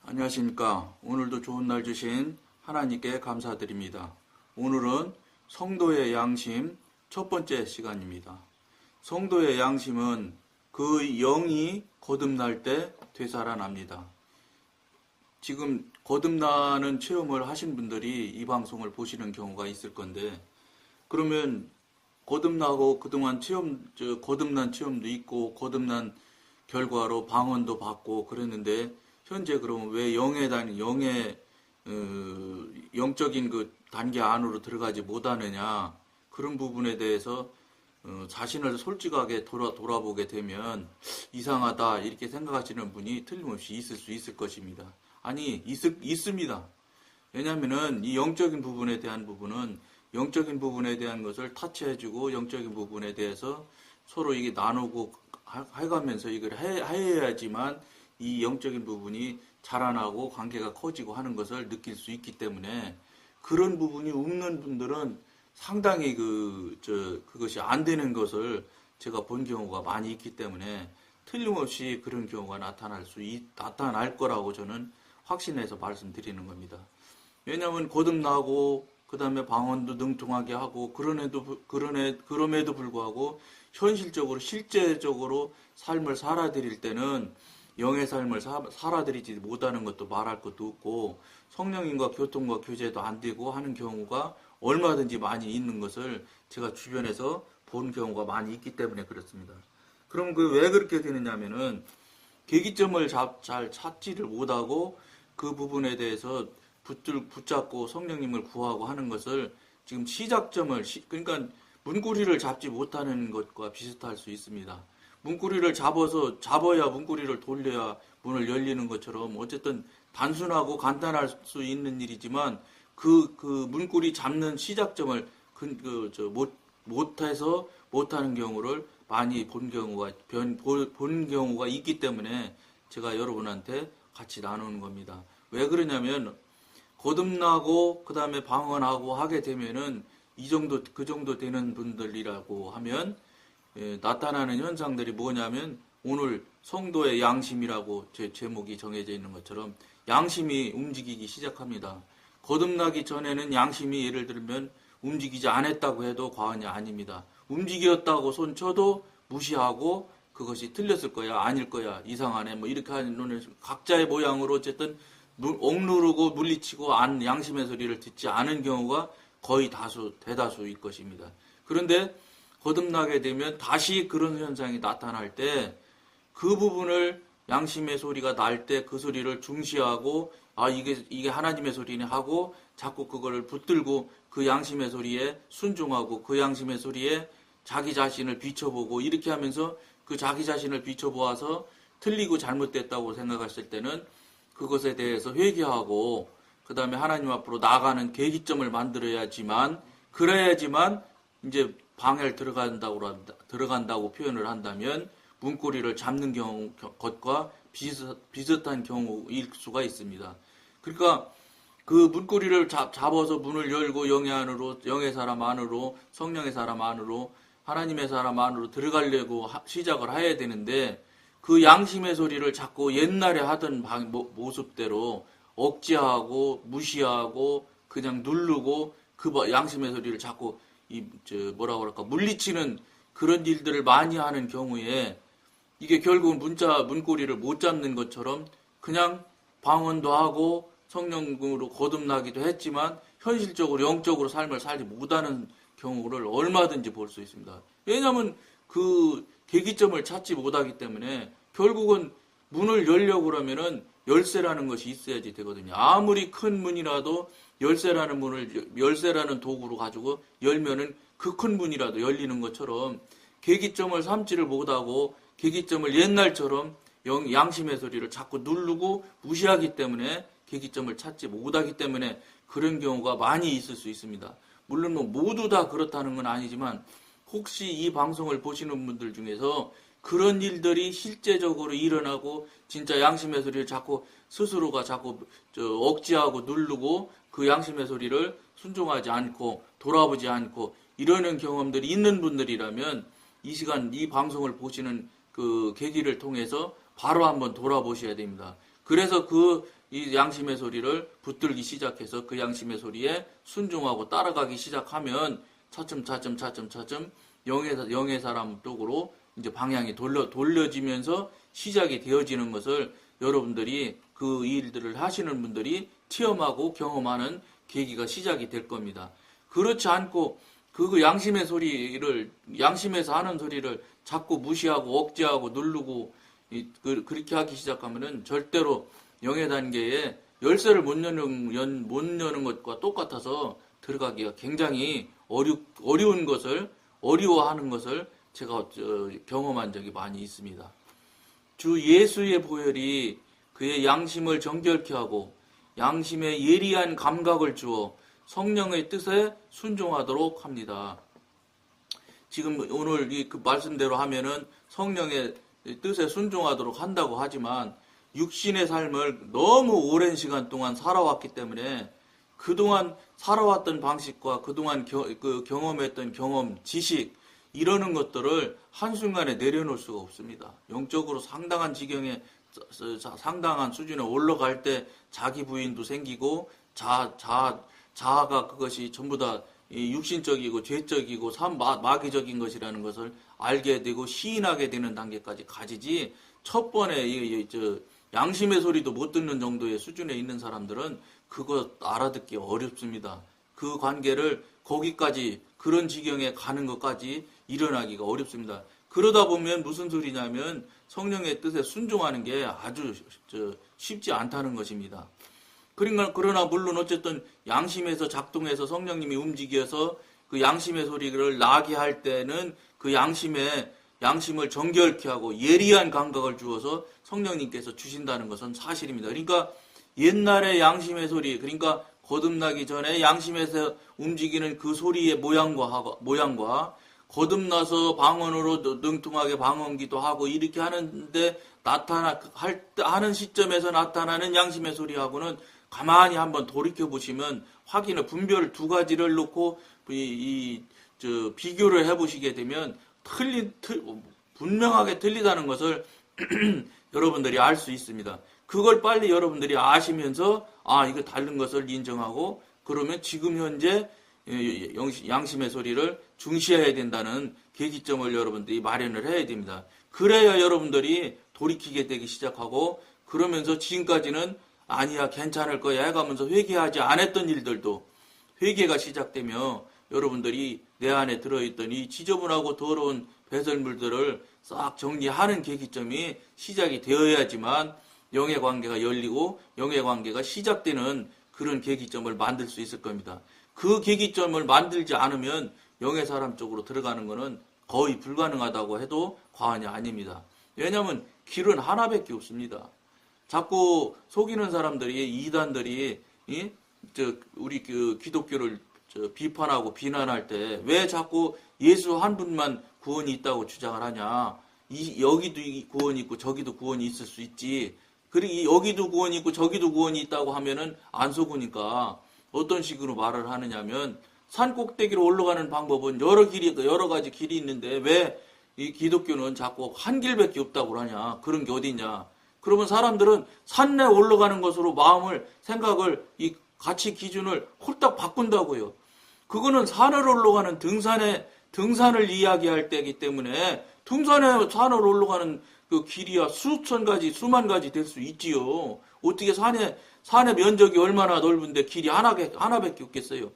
안녕하십니까. 오늘도 좋은 날 주신 하나님께 감사드립니다. 오늘은 성도의 양심 첫 번째 시간입니다. 성도의 양심은 그 영이 거듭날 때 되살아납니다. 지금 거듭나는 체험을 하신 분들이 이 방송을 보시는 경우가 있을 건데, 그러면 거듭나고 그동안 거듭난 체험도 있고 거듭난 결과로 방언도 받고 그랬는데, 현재 그러면 왜 영적인 그 단계 안으로 들어가지 못하느냐, 그런 부분에 대해서 자신을 솔직하게 돌아보게 되면 이상하다 이렇게 생각하시는 분이 틀림없이 있을 수 있을 것입니다. 아니, 있습니다. 왜냐하면은 이 영적인 부분에 대한 것을 타치해주고, 영적인 부분에 대해서 서로 이게 나누고 해가면서 이걸 해야지만 이 영적인 부분이 자라나고 관계가 커지고 하는 것을 느낄 수 있기 때문에, 그런 부분이 없는 분들은 상당히 그것이 안 되는 것을 제가 본 경우가 많이 있기 때문에, 틀림없이 그런 경우가 나타날 거라고 저는 확신해서 말씀드리는 겁니다. 왜냐하면 거듭나고 그 다음에 방언도 능통하게 하고 그럼에도 불구하고 실제적으로 삶을 살아드릴 때는 영의 삶을 살아드리지 못하는 것도 말할 것도 없고, 성령님과 교통과 교제도 안 되고 하는 경우가 얼마든지 많이 있는 것을 제가 주변에서 본 경우가 많이 있기 때문에 그렇습니다. 그럼 왜 그렇게 되느냐면은 계기점을 잘 찾지를 못하고 그 부분에 대해서 붙잡고 성령님을 구하고 하는 것을 지금 그러니까 문고리를 잡지 못하는 것과 비슷할 수 있습니다. 문고리를 잡아야 문고리를 돌려야 문을 열리는 것처럼, 어쨌든 단순하고 간단할 수 있는 일이지만 그 문고리 잡는 시작점을 못해서 못하는 경우를 많이 본 경우가 있기 때문에 제가 여러분한테 같이 나누는 겁니다. 왜 그러냐면, 거듭나고 그 다음에 방언하고 하게 되면은 그 정도 되는 분들이라고 하면 나타나는 현상들이 뭐냐면, 오늘 성도의 양심이라고 제 제목이 정해져 있는 것처럼 양심이 움직이기 시작합니다. 거듭나기 전에는 양심이 예를 들면 움직이지 않았다고 해도 과언이 아닙니다. 움직였다고 손쳐도 무시하고 그것이 틀렸을 거야, 아닐 거야, 이상하네, 이렇게 하는 각자의 모양으로 어쨌든 억누르고 물리치고 양심의 소리를 듣지 않은 경우가 거의 대다수일 것입니다. 그런데 거듭나게 되면 다시 그런 현상이 나타날 때, 그 부분을 양심의 소리가 날 때 그 소리를 중시하고, 이게 하나님의 소리네 하고 자꾸 그거를 붙들고 그 양심의 소리에 순종하고 그 양심의 소리에 자기 자신을 비춰보고, 이렇게 하면서 그 자기 자신을 비춰보아서 틀리고 잘못됐다고 생각했을 때는 그것에 대해서 회개하고 그 다음에 하나님 앞으로 나아가는 계기점을 만들어야지만, 그래야지만 이제 방해를 들어간다고 표현을 한다면 문고리를 잡는 것과 비슷한 경우일 수가 있습니다. 그러니까 그 문고리를 잡아서 문을 열고 영의 사람 안으로, 성령의 사람 안으로, 하나님의 사람 안으로 들어가려고 시작을 해야 되는데, 그 양심의 소리를 자꾸 옛날에 하던 모습대로 억제하고 무시하고 그냥 누르고 그 양심의 소리를 자꾸 물리치는 그런 일들을 많이 하는 경우에, 이게 결국은 문고리를 못 잡는 것처럼 그냥 방언도 하고 성령으로 거듭나기도 했지만 현실적으로 영적으로 삶을 살지 못하는 경우를 얼마든지 볼 수 있습니다. 왜냐하면 그 계기점을 찾지 못하기 때문에 결국은 문을 열려고 그러면은 열쇠라는 것이 있어야지 되거든요. 아무리 큰 문이라도 열쇠라는 도구로 가지고 열면은 그 큰 문이라도 열리는 것처럼, 계기점을 삼지를 못하고 계기점을 옛날처럼 양심의 소리를 자꾸 누르고 무시하기 때문에, 계기점을 찾지 못하기 때문에 그런 경우가 많이 있을 수 있습니다. 물론 모두 다 그렇다는 건 아니지만, 혹시 이 방송을 보시는 분들 중에서 그런 일들이 실제적으로 일어나고 진짜 양심의 소리를 스스로가 자꾸 억지하고 누르고 그 양심의 소리를 순종하지 않고 돌아보지 않고 이러는 경험들이 있는 분들이라면, 이 시간 이 방송을 보시는 그 계기를 통해서 바로 한번 돌아보셔야 됩니다. 그래서 그 이 양심의 소리를 붙들기 시작해서 그 양심의 소리에 순종하고 따라가기 시작하면 차츰 영의 사람 쪽으로 이제 방향이 돌려지면서 시작이 되어지는 것을 여러분들이 그 일들을 하시는 분들이 체험하고 경험하는 계기가 시작이 될 겁니다. 그렇지 않고 그 양심의 소리를, 양심에서 하는 소리를 자꾸 무시하고 억제하고 누르고 그렇게 하기 시작하면은 절대로 영의 단계에 열쇠를 못 여는 것과 똑같아서 들어가기가 굉장히 어려운 것을, 어려워하는 것을 제가 경험한 적이 많이 있습니다. 주 예수의 보혈이 그의 양심을 정결케 하고 양심에 예리한 감각을 주어 성령의 뜻에 순종하도록 합니다. 지금 오늘 그 말씀대로 하면은 성령의 뜻에 순종하도록 한다고 하지만 육신의 삶을 너무 오랜 시간 동안 살아왔기 때문에 그동안 살아왔던 방식과 그동안 경험했던 경험, 지식 이러는 것들을 한순간에 내려놓을 수가 없습니다. 영적으로 상당한 지경에 상당한 수준에 올라갈 때 자기 부인도 생기고 자아가 그것이 전부 다 육신적이고 죄적이고 마귀적인 것이라는 것을 알게 되고 시인하게 되는 단계까지 가지지 첫 번에 양심의 소리도 못 듣는 정도의 수준에 있는 사람들은 그거 알아듣기 어렵습니다. 그 관계를 거기까지 그런 지경에 가는 것까지 일어나기가 어렵습니다. 그러다 보면 무슨 소리냐면 성령의 뜻에 순종하는 게 아주 쉽지 않다는 것입니다. 그러나 물론 어쨌든 양심에서 작동해서 성령님이 움직여서 그 양심의 소리를 나게 할 때는 그 양심을 정결케 하고 예리한 감각을 주어서 성령님께서 주신다는 것은 사실입니다. 그러니까 옛날의 양심의 소리, 그러니까 거듭나기 전에 양심에서 움직이는 그 소리의 모양과 거듭나서 방언으로 능통하게 방언기도 하고 이렇게 하는데 하는 시점에서 나타나는 양심의 소리하고는 가만히 한번 돌이켜 보시면 분별 두 가지를 놓고 비교를 해보시게 되면 분명하게 틀리다는 것을 여러분들이 알 수 있습니다. 그걸 빨리 여러분들이 아시면서 이거 다른 것을 인정하고 그러면 지금 현재 양심의 소리를 중시해야 된다는 계기점을 여러분들이 마련을 해야 됩니다. 그래야 여러분들이 돌이키게 되기 시작하고 그러면서 지금까지는 아니야 괜찮을 거야 해가면서 회개하지 않았던 일들도 회개가 시작되며 여러분들이 내 안에 들어있던 이 지저분하고 더러운 배설물들을 싹 정리하는 계기점이 시작이 되어야지만 영의 관계가 열리고 영의 관계가 시작되는 그런 계기점을 만들 수 있을 겁니다. 그 계기점을 만들지 않으면 영의 사람 쪽으로 들어가는 것은 거의 불가능하다고 해도 과언이 아닙니다. 왜냐하면 길은 하나밖에 없습니다. 자꾸 속이는 사람들이 이단들이 우리 기독교를 비판하고 비난할 때 왜 자꾸 예수 한 분만 구원이 있다고 주장을 하냐? 여기도 구원이 있고 저기도 구원이 있을 수 있지. 그리고 여기도 구원이 있고 저기도 구원이 있다고 하면은 안 속으니까 어떤 식으로 말을 하느냐면 산 꼭대기로 올라가는 방법은 여러 가지 길이 있는데 왜 이 기독교는 자꾸 한 길밖에 없다고 하냐? 그런 게 어디 있냐? 그러면 사람들은 산에 올라가는 것으로 생각을 이 가치 기준을 홀딱 바꾼다고요. 그거는 산을 올라가는 등산을 이야기할 때이기 때문에 산을 올라가는 그 길이야 수천 가지, 수만 가지 될 수 있지요. 어떻게 산의 면적이 얼마나 넓은데 길이 하나밖에 없겠어요.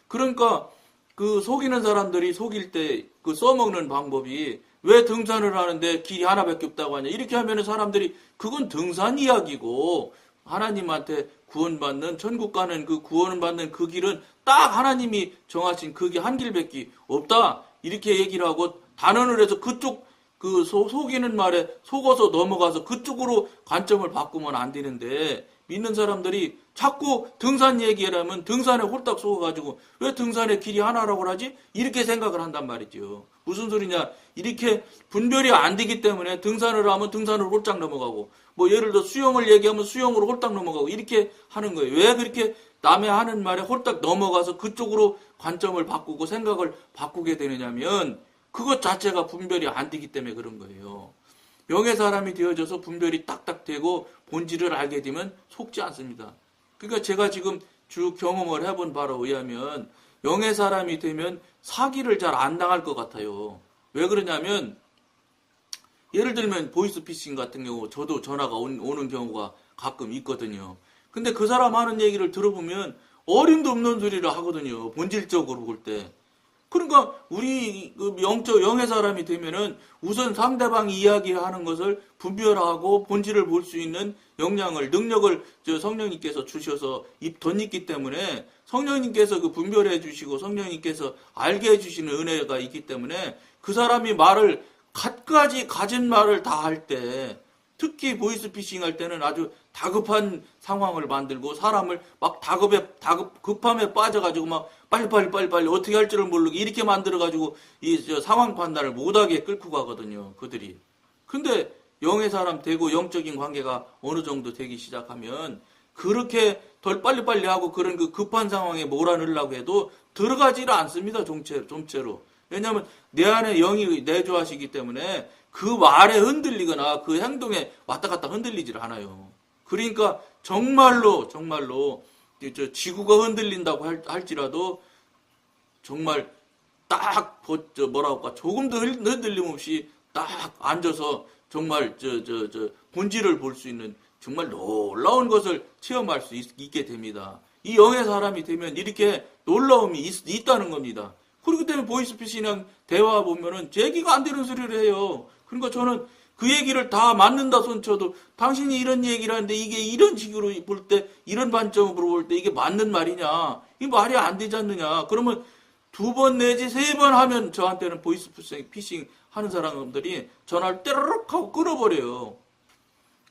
그러니까 그 속이는 사람들이 속일 때 그 써먹는 방법이 왜 등산을 하는데 길이 하나밖에 없다고 하냐. 이렇게 하면 사람들이 그건 등산 이야기고 하나님한테 구원받는 천국 가는 그 구원받는 그 길은 딱 하나님이 정하신 그게 한 길밖에 없다. 이렇게 얘기를 하고 단언을 해서 그쪽 속이는 말에 속어서 넘어가서 그쪽으로 관점을 바꾸면 안 되는데 믿는 사람들이 자꾸 등산 얘기를 하면 등산에 홀딱 속아가지고 왜 등산의 길이 하나라고 하지? 이렇게 생각을 한단 말이죠. 무슨 소리냐? 이렇게 분별이 안 되기 때문에 등산을 하면 등산으로 홀딱 넘어가고 예를 들어 수영을 얘기하면 수영으로 홀딱 넘어가고 이렇게 하는 거예요. 왜 그렇게 남의 하는 말에 홀딱 넘어가서 그쪽으로 관점을 바꾸고 생각을 바꾸게 되느냐면 그것 자체가 분별이 안 되기 때문에 그런 거예요. 영의 사람이 되어져서 분별이 딱딱 되고 본질을 알게 되면 속지 않습니다. 그러니까 제가 지금 쭉 경험을 해본 바로 의하면 영의 사람이 되면 사기를 잘 안 당할 것 같아요. 왜 그러냐면 예를 들면 보이스피싱 같은 경우 저도 전화가 오는 경우가 가끔 있거든요. 근데 그 사람 하는 얘기를 들어보면 어림도 없는 소리를 하거든요. 본질적으로 볼 때. 그러니까 우리 영의 사람이 되면은 우선 상대방이 이야기하는 것을 분별하고 본질을 볼 수 있는 능력을 성령님께서 주셔서 덧입기 때문에 성령님께서 그 분별해 주시고 성령님께서 알게 해 주시는 은혜가 있기 때문에 그 사람이 말을 갖가지 가진 말을 다 할 때 특히 보이스피싱 할 때는 아주 다급한 상황을 만들고 사람을 막 급함에 빠져가지고 막 빨리 어떻게 할 줄을 모르게 이렇게 만들어가지고 상황 판단을 못하게 끌고 가거든요. 그들이. 근데 영의 사람 되고 영적인 관계가 어느 정도 되기 시작하면 그렇게 덜 빨리빨리 하고 그런 그 급한 상황에 몰아넣으려고 해도 들어가지를 않습니다. 좀체로. 왜냐하면 내 안에 영이 내주하시기 때문에 그 말에 흔들리거나 그 행동에 왔다 갔다 흔들리질 않아요. 그러니까 정말로 지구가 흔들린다고 할지라도 정말 딱 조금도 흔들림 없이 딱 앉아서 정말 본질을 볼 수 있는 정말 놀라운 것을 체험할 수 있게 됩니다. 이 영의 사람이 되면 이렇게 놀라움이 있다는 겁니다. 그렇기 때문에 보이스피싱이랑 대화 보면은 제기가 안 되는 소리를 해요. 그러니까 저는 그 얘기를 다 맞는다 손쳐도 당신이 이런 얘기를 하는데 이게 이런 식으로 볼 때 이런 관점으로 볼 때 이게 맞는 말이냐? 이 말이 안 되지 않느냐? 그러면 2번 내지 3번 하면 저한테는 보이스피싱 하는 사람들이 전화를 때르륵 하고 끊어버려요.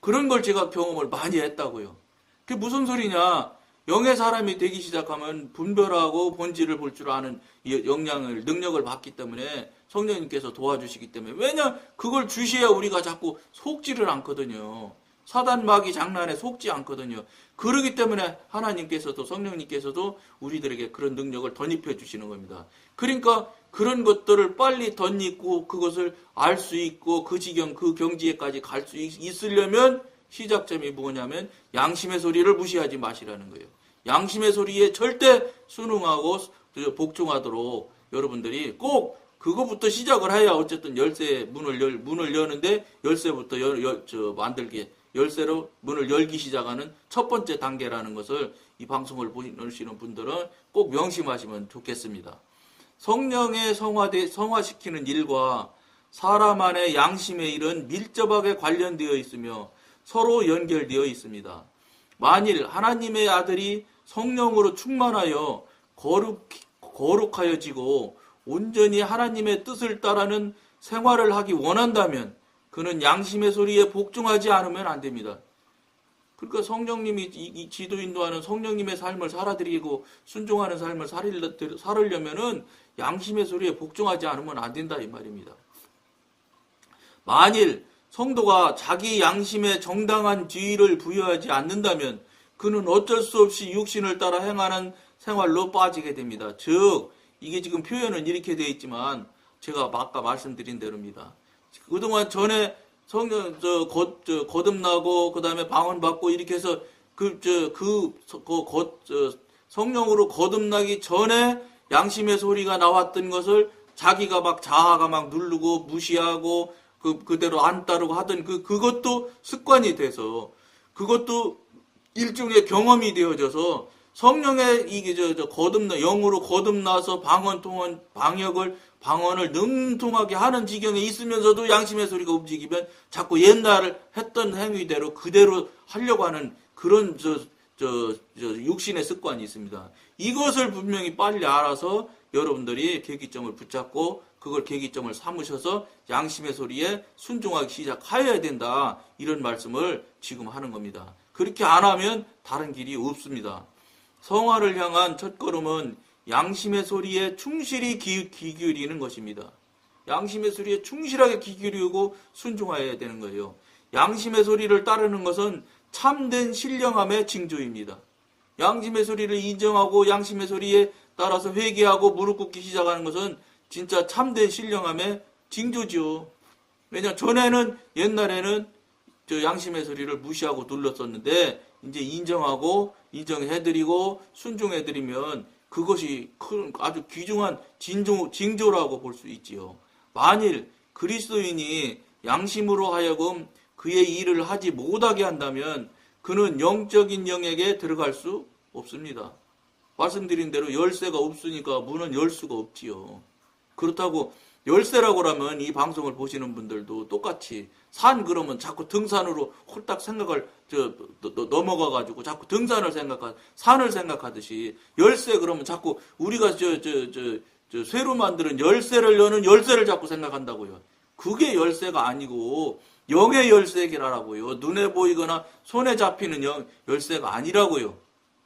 그런 걸 제가 경험을 많이 했다고요. 그게 무슨 소리냐? 영의 사람이 되기 시작하면 분별하고 본질을 볼 줄 아는 능력을 받기 때문에 성령님께서 도와주시기 때문에 왜냐 그걸 주셔야 우리가 자꾸 속지를 않거든요. 사단 마귀 장난에 속지 않거든요. 그러기 때문에 하나님께서도 성령님께서도 우리들에게 그런 능력을 덧입혀 주시는 겁니다. 그러니까 그런 것들을 빨리 덧입고 그것을 알 수 있고 그 지경 그 경지에까지 갈 수 있으려면 시작점이 뭐냐면 양심의 소리를 무시하지 마시라는 거예요. 양심의 소리에 절대 순응하고 복종하도록 여러분들이 꼭 그거부터 시작을 해야 어쨌든 열쇠 문을 여는데 열쇠부터 만들게 열쇠로 문을 열기 시작하는 첫 번째 단계라는 것을 이 방송을 보시는 분들은 꼭 명심하시면 좋겠습니다. 성령의 성화시키는 일과 사람 안의 양심의 일은 밀접하게 관련되어 있으며 서로 연결되어 있습니다. 만일 하나님의 아들이 성령으로 충만하여 거룩하여지고 온전히 하나님의 뜻을 따르는 생활을 하기 원한다면 그는 양심의 소리에 복종하지 않으면 안 됩니다. 그러니까 성령님이 이 지도 인도하는 성령님의 삶을 살아드리고 순종하는 삶을 살으려면은 양심의 소리에 복종하지 않으면 안 된다 이 말입니다. 만일 성도가 자기 양심에 정당한 지위를 부여하지 않는다면 그는 어쩔 수 없이 육신을 따라 행하는 생활로 빠지게 됩니다. 즉 이게 지금 표현은 이렇게 되어 있지만 제가 아까 말씀드린 대로입니다. 그동안 전에 거듭나고 그 다음에 방언받고 이렇게 해서 성령으로 거듭나기 전에 양심의 소리가 나왔던 것을 자기가 막 자아가 막 누르고 무시하고 그대로 안 따르고 하던 그것도 습관이 돼서 그것도 일종의 경험이 되어져서 성령의 영으로 거듭나서 방언을 능통하게 하는 지경에 있으면서도 양심의 소리가 움직이면 자꾸 옛날 했던 행위대로 그대로 하려고 하는 그런 육신의 습관이 있습니다. 이것을 분명히 빨리 알아서 여러분들이 계기점을 붙잡고 그걸 계기점을 삼으셔서 양심의 소리에 순종하기 시작하여야 된다. 이런 말씀을 지금 하는 겁니다. 그렇게 안 하면 다른 길이 없습니다. 성화를 향한 첫걸음은 양심의 소리에 충실히 귀 기울이는 것입니다. 양심의 소리에 충실하게 귀 기울이고 순종해야 되는 거예요. 양심의 소리를 따르는 것은 참된 신령함의 징조입니다. 양심의 소리를 인정하고 양심의 소리에 따라서 회개하고 무릎 꿇기 시작하는 것은 진짜 참된 신령함의 징조죠. 왜냐 옛날에는 저 양심의 소리를 무시하고 눌렀었는데 이제 인정하고 인정해드리고 순종해드리면 그것이 아주 귀중한 징조라고 볼 수 있지요. 만일 그리스도인이 양심으로 하여금 그의 일을 하지 못하게 한다면 그는 영적인 영역에 들어갈 수 없습니다. 말씀드린 대로 열쇠가 없으니까 문은 열 수가 없지요. 그렇다고 열쇠라고 하면 이 방송을 보시는 분들도 똑같이 산 그러면 자꾸 등산으로 홀딱 생각을 넘어가가지고 자꾸 산을 생각하듯이 열쇠 그러면 자꾸 우리가 쇠로 만드는 열쇠를 여는 열쇠를 자꾸 생각한다고요. 그게 열쇠가 아니고 영의 열쇠라고요. 눈에 보이거나 손에 잡히는 열쇠가 아니라고요.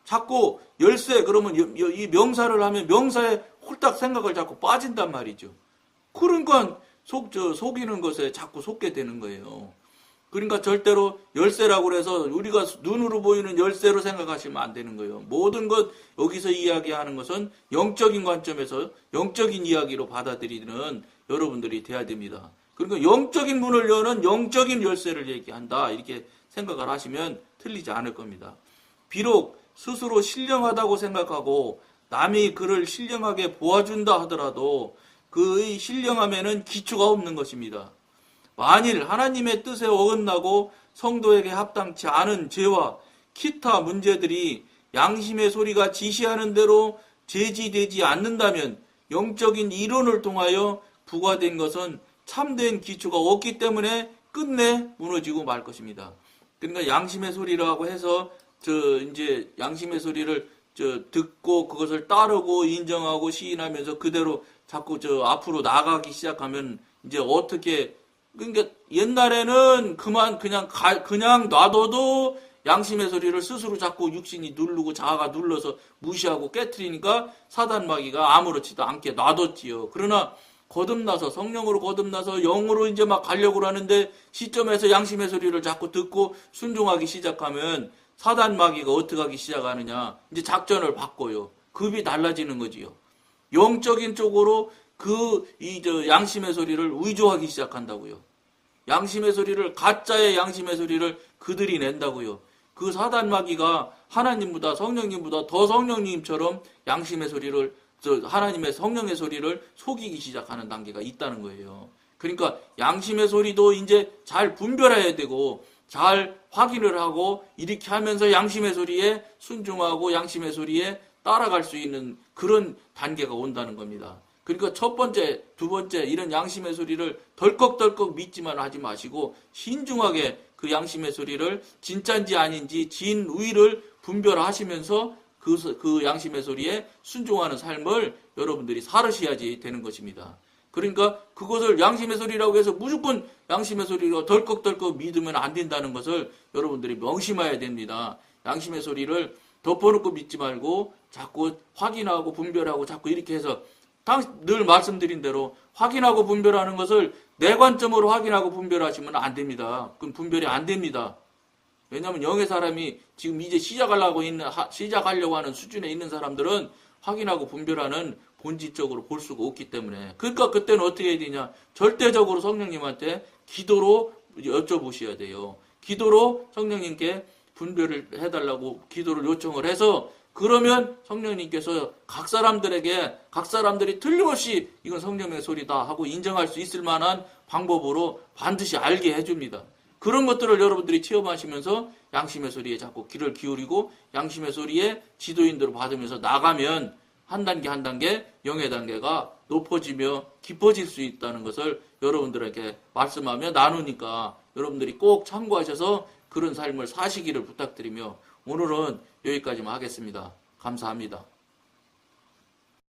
자꾸 열쇠 그러면 이 명사를 하면 명사에 홀딱 생각을 자꾸 빠진단 말이죠. 그러니까 속이는 것에 자꾸 속게 되는 거예요. 그러니까 절대로 열쇠라고 해서 우리가 눈으로 보이는 열쇠로 생각하시면 안 되는 거예요. 모든 것 여기서 이야기하는 것은 영적인 관점에서 영적인 이야기로 받아들이는 여러분들이 돼야 됩니다. 그러니까 영적인 문을 여는 영적인 열쇠를 얘기한다 이렇게 생각을 하시면 틀리지 않을 겁니다. 비록 스스로 신령하다고 생각하고 남이 그를 신령하게 보아준다 하더라도 그의 신령함에는 기초가 없는 것입니다. 만일 하나님의 뜻에 어긋나고 성도에게 합당치 않은 죄와 기타 문제들이 양심의 소리가 지시하는 대로 제지되지 않는다면 영적인 이론을 통하여 부과된 것은 참된 기초가 없기 때문에 끝내 무너지고 말 것입니다. 그러니까 양심의 소리라고 해서 이제 양심의 소리를 듣고 그것을 따르고 인정하고 시인하면서 그대로 자꾸 앞으로 나가기 시작하면 이제 어떻게 그러니까 옛날에는 그냥 놔둬도 양심의 소리를 스스로 자꾸 육신이 누르고 자아가 눌러서 무시하고 깨트리니까 사단 마귀가 아무렇지도 않게 놔뒀지요. 그러나 거듭나서 성령으로 거듭나서 영으로 이제 막 가려고 하는데 시점에서 양심의 소리를 자꾸 듣고 순종하기 시작하면 사단 마귀가 어떻게 하기 시작하느냐 이제 작전을 바꿔요. 급이 달라지는 거지요. 영적인 쪽으로 양심의 소리를 위조하기 시작한다고요. 양심의 소리를 가짜의 양심의 소리를 그들이 낸다고요. 그 사단 마귀가 하나님보다 성령님보다 더 성령님처럼 양심의 소리를 하나님의 성령의 소리를 속이기 시작하는 단계가 있다는 거예요. 그러니까 양심의 소리도 이제 잘 분별해야 되고 잘 확인을 하고 이렇게 하면서 양심의 소리에 순종하고 양심의 소리에 따라갈 수 있는 그런 단계가 온다는 겁니다. 그러니까 첫 번째, 두 번째 이런 양심의 소리를 덜컥덜컥 믿지만 하지 마시고 신중하게 그 양심의 소리를 진짜인지 아닌지 진위를 분별하시면서 그 양심의 소리에 순종하는 삶을 여러분들이 살으셔야지 되는 것입니다. 그러니까 그것을 양심의 소리라고 해서 무조건 양심의 소리로 덜컥덜컥 믿으면 안 된다는 것을 여러분들이 명심해야 됩니다. 양심의 소리를 덮어놓고 믿지 말고 자꾸 확인하고 분별하고 자꾸 이렇게 해서 늘 말씀드린 대로 확인하고 분별하는 것을 내 관점으로 확인하고 분별하시면 안 됩니다. 그럼 분별이 안 됩니다. 왜냐하면 영의 사람이 지금 이제 시작하려고 하는 수준에 있는 사람들은 확인하고 분별하는 본질적으로 볼 수가 없기 때문에 그러니까 그때는 어떻게 해야 되냐 절대적으로 성령님한테 기도로 여쭤보셔야 돼요. 기도로 성령님께 분별을 해달라고 기도를 요청을 해서 그러면 성령님께서 각 사람들이 틀림없이 이건 성령의 소리다 하고 인정할 수 있을 만한 방법으로 반드시 알게 해줍니다. 그런 것들을 여러분들이 체험하시면서 양심의 소리에 자꾸 귀를 기울이고 양심의 소리에 지도인들을 받으면서 나가면 한 단계 한 단계 영의 단계가 높아지며 깊어질 수 있다는 것을 여러분들에게 말씀하며 나누니까 여러분들이 꼭 참고하셔서 그런 삶을 사시기를 부탁드리며 오늘은 여기까지만 하겠습니다. 감사합니다.